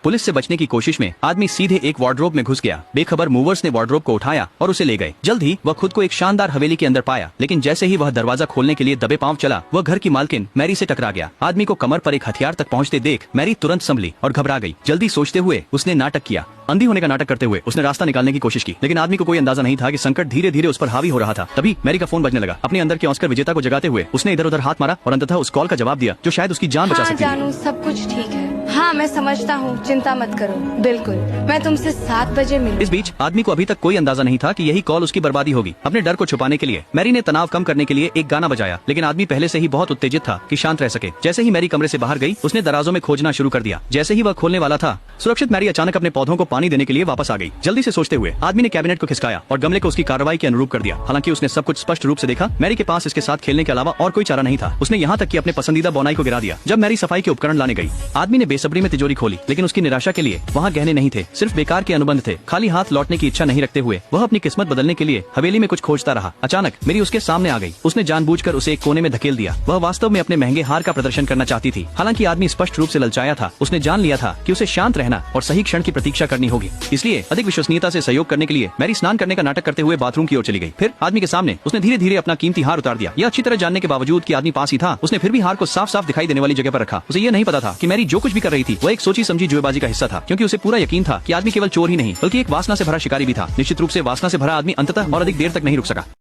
Police से बचने की कोशिश में आदमी सीधे एक वार्डरोब में घुस गया। बेखबर मूवर्स ने वार्डरोब को उठाया और उसे ले गए। जल्द ही वह खुद को एक शानदार हवेली के अंदर पाया, लेकिन जैसे ही वह दरवाजा खोलने के लिए दबे पांव चला, वह घर की मालकिन मैरी से टकरा गया। आदमी को कमर पर एक हथियार तक पहुंचते देख मैरी तुरंत संभली और घबरा गई। जल्दी सोचते हुए उसने नाटक किया। अंधी होने का नाटक करते हुए उसने रास्ता निकालने की कोशिश की, लेकिन आदमी को कोई अंदाजा नहीं था कि संकट धीरे धीरे उस पर हावी हो रहा था। तभी मैरी का फोन बजने लगा। अपने अंदर के ऑस्कर विजेता को जगाते हुए उसने इधर उधर हाथ मारा और अंततः उस कॉल का जवाब दिया जो शायद उसकी जान बचा सकती थी। जानू, सब कुछ ठीक है। हाँ, मैं समझता हूँ, चिंता मत करो। बिल्कुल, मैं तुमसे 7 बजे मिलूंगी। इस बीच आदमी को अभी तक कोई अंदाजा नहीं था कि यही कॉल उसकी बर्बादी होगी। अपने डर को छुपाने के लिए मैरी ने तनाव कम करने के लिए एक गाना बजाया, लेकिन आदमी पहले से ही बहुत उत्तेजित था कि शांत रह सके। जैसे ही मैरी कमरे से बाहर गई, उसने दराजों में खोजना शुरू कर दिया। जैसे ही वह खोलने वाला था, सुरक्षित मैरी अचानक अपने पौधों को पानी देने के लिए वापस आ गई। जल्दी से सोचते हुए आदमी ने कैबिनेट को खिसकाया और गमले को उसकी कार्रवाई के अनुरूप कर दिया। हालांकि उसने सब कुछ स्पष्ट रूप से देखा। मैरी के पास इसके साथ खेलने के अलावा और कोई चारा नहीं था। उसने यहाँ तक कि अपने पसंदीदा बोनाई को गिरा दिया। जब मैरी सफाई के उपकरण लाने गई, आदमी ने बेसब्री में तिजोरी खोली, लेकिन उसकी निराशा के लिए वहाँ गहने नहीं थे, सिर्फ बेकार के अनुबंध थे। खाली हाथ लौटने की इच्छा नहीं रखते हुए वह अपनी किस्मत बदलने के लिए हवेली में कुछ खोजता रहा। अचानक मेरी उसके सामने आ गई। उसने जानबूझकर उसे एक कोने में धकेल दिया। वह वास्तव में अपने महंगे हार का प्रदर्शन करना चाहती थी। हालांकि आदमी स्पष्ट रूप से ललचाया था। उसने जान लिया था कि उसे शांत रहना और सही क्षण की प्रतीक्षा करनी होगी। इसलिए अधिक विश्वसनीयता से सहयोग करने के लिए मैरी स्नान करने का नाटक करते हुए बाथरूम की ओर चली गई। फिर आदमी के सामने उसने धीरे धीरे अपना कीमती हार उतार दिया। यह अच्छी तरह जानने के बावजूद कि आदमी पास ही था, उसने फिर भी हार को साफ साफ दिखाई देने वाली जगह पर रखा। उसे यह नहीं पता था कि मैरी जो कुछ भी कर रही थी वह एक सोची समझी जुएबाजी का हिस्सा था, क्योंकि उसे पूरा यकीन था कि आदमी केवल चोर ही नहीं बल्कि एक वासना से भरा शिकारी भी था। निश्चित रूप से वासना से भरा आदमी अंततः और अधिक देर तक नहीं रुक सका।